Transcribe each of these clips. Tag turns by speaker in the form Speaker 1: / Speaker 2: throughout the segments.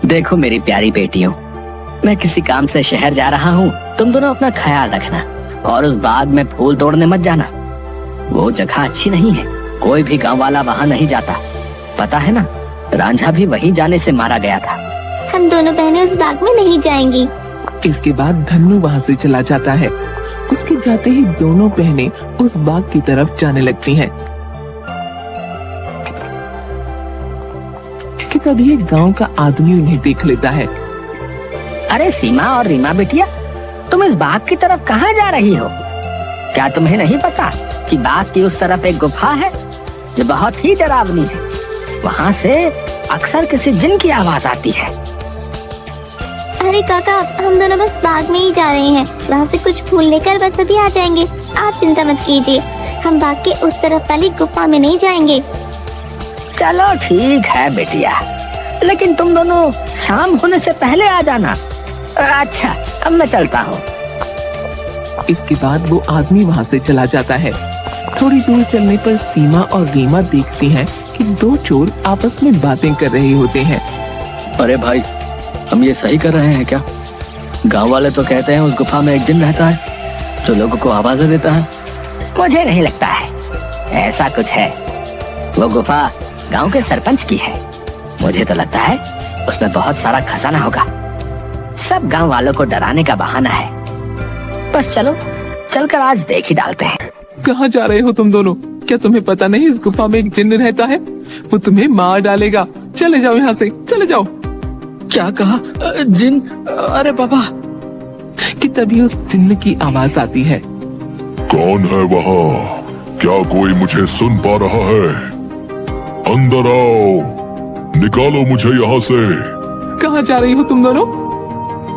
Speaker 1: देखो मेरी प्यारी बेटियों, मैं किसी काम से शहर जा रहा हूँ। तुम दोनों अपना ख्याल रखना और उस बाग में फूल तोड़ने मत जाना। वो जगह अच्छी नहीं है, कोई भी गांव वाला वहाँ नहीं जाता। पता है ना, रांझा भी वहीं जाने से मारा गया था।
Speaker 2: हम दोनों बहनें उस बाग में नहीं जाएंगी।
Speaker 3: इसके बाद धन्नू वहाँ से चला जाता है। उसके जाते ही दोनों बहनें उस बाग की तरफ जाने लगती हैं। कि तभी एक गांव का आदमी उन्हें देख लेता है।
Speaker 1: अरे सीमा और रीमा बेटिया, तुम इस बाग की तरफ कहाँ जा रही हो? क्या तुम्हें नहीं पता कि बाग की उस तरफ एक गुफा है जो बहुत ही डरावनी है? वहाँ से अक्सर किसी जिन की आवाज आती है।
Speaker 2: अरे काका, हम दोनों बस बाग में ही जा रहे हैं। वहाँ से कुछ फूल लेकर बस अभी आ जाएंगे। आप चिंता मत कीजिए, हम बाग के उस तरफ वाली गुफा में नहीं जाएंगे।
Speaker 1: चलो ठीक है बेटिया, लेकिन तुम दोनों शाम होने से पहले आ जाना। अच्छा, अब मैं चलता हूँ।
Speaker 3: इसके बाद वो आदमी वहाँ से चला जाता है। थोड़ी दूर चलने पर सीमा और रीमा देखती हैं कि दो चोर आपस में बातें कर रहे होते हैं।
Speaker 1: अरे भाई, हम ये सही कर रहे हैं क्या? गांव वाले तो कहते हैं उस गुफा में एक जिन रहता है जो लोगों को आवाजें देता है। मुझे नहीं लगता है ऐसा कुछ है। वो गुफा गांव के सरपंच की है। मुझे तो लगता है उसमें बहुत सारा खजाना होगा। सब गांव वालों को डराने का बहाना है। बस चलो, चलकर आज देख ही डालते हैं।
Speaker 3: कहाँ जा रहे हो तुम दोनों? क्या तुम्हें पता नहीं इस गुफा में एक जिन्न रहता है? वो तुम्हें मार डालेगा। चले जाओ यहाँ से, चले जाओ।
Speaker 1: क्या कहा? जिन? अरे बाबा!
Speaker 3: कि तभी उस जिन्न की आवाज आती है।
Speaker 4: कौन है वहाँ? क्या कोई मुझे सुन पा रहा है? अंदर आओ, निकालो मुझे यहाँ से।
Speaker 3: कहाँ जा रही हो तुम दोनों?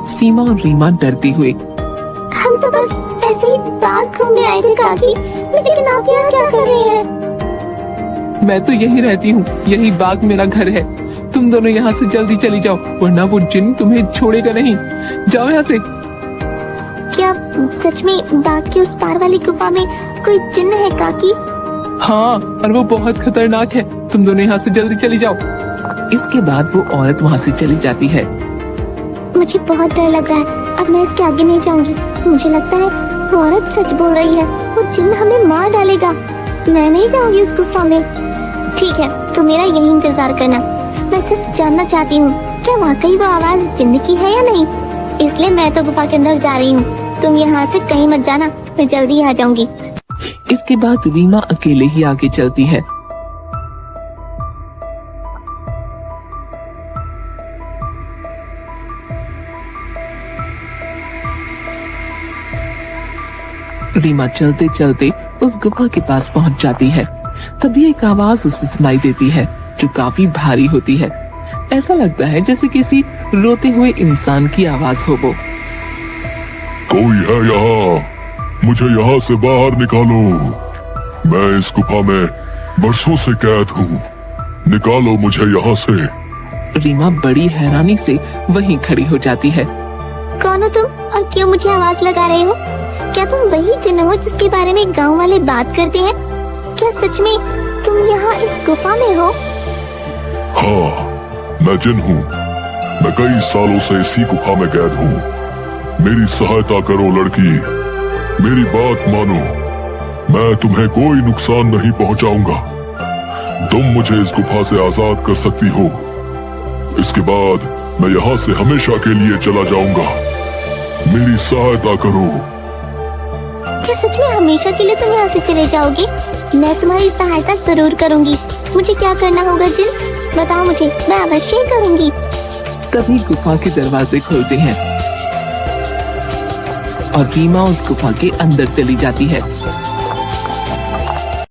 Speaker 3: सीमा और रीमा डरती हुई।
Speaker 2: हम तो बस ऐसे ही बाग घूमने आए थे काकी, लेकिन आप यहाँ क्या कर रहे हैं?
Speaker 3: मैं तो यही रहती हूँ, यही बाग मेरा घर है। तुम दोनों यहाँ से जल्दी चली जाओ, वरना वो जिन्न तुम्हें छोड़ेगा नहीं। जाओ यहाँ से।
Speaker 2: क्या सच में बाग के उस पार वाली गुफा में कोई जिन्न है काकी?
Speaker 3: हाँ, और वो बहुत खतरनाक है। तुम दोनों यहाँ से जल्दी चली जाओ। इसके बाद वो औरत वहाँ से चली जाती है।
Speaker 2: मुझे बहुत डर लग रहा है, अब मैं इसके आगे नहीं जाऊंगी। मुझे लगता है वो औरत सच बोल रही है, वो जिन्न हमें मार डालेगा। मैं नहीं जाऊंगी उस गुफा में। ठीक है, तो मेरा यही इंतजार करना। मैं सिर्फ जानना चाहती हूँ, क्या वाकई वो आवाज जिन्न की है या नहीं। इसलिए मैं तो गुफा के अंदर जा रही हूँ। तुम यहाँ से कहीं मत जाना, मैं जल्दी आ जाऊंगी।
Speaker 3: इसके बाद रीमा अकेले ही आगे चलती है। रीमा चलते चलते उस गुफा के पास पहुंच जाती है। तभी एक आवाज उसे सुनाई देती है जो काफी भारी होती है। ऐसा लगता है जैसे किसी रोते हुए इंसान की आवाज हो वो।
Speaker 4: कोई है यहाँ? मुझे यहाँ से बाहर निकालो। मैं इस गुफा में बरसों से कैद हूँ। निकालो मुझे यहाँ से।
Speaker 3: रीमा बड़ी हैरानी से वहीं खड़ी हो जाती है।
Speaker 2: कौन हो तुम और क्यों मुझे आवाज लगा रहे हो? क्या तुम वही जिन्न हो जिसके बारे में गांव वाले बात करते हैं? क्या सच में तुम यहाँ इस गुफा में हो?
Speaker 4: हाँ, मैं जिन हूँ। मैं कई सालों से इसी गुफा में कैद हूँ। मेरी सहायता करो लड़की, मेरी बात मानो। मैं तुम्हें कोई नुकसान नहीं पहुँचाऊंगा। तुम मुझे इस गुफा से आजाद कर सकती हो। इसके बाद मैं यहाँ से हमेशा के लिए चला जाऊंगा। मेरी सहायता करो।
Speaker 2: क्या सच में हमेशा के लिए तुम यहाँ से चले जाओगे? मैं तुम्हारी सहायता जरूर करूँगी। मुझे क्या करना होगा जिन? बताओ मुझे, मैं अवश्य ही करूँगी।
Speaker 3: तभी गुफा के दरवाजे खुलते हैं और रीमा उस गुफा के अंदर चली जाती है।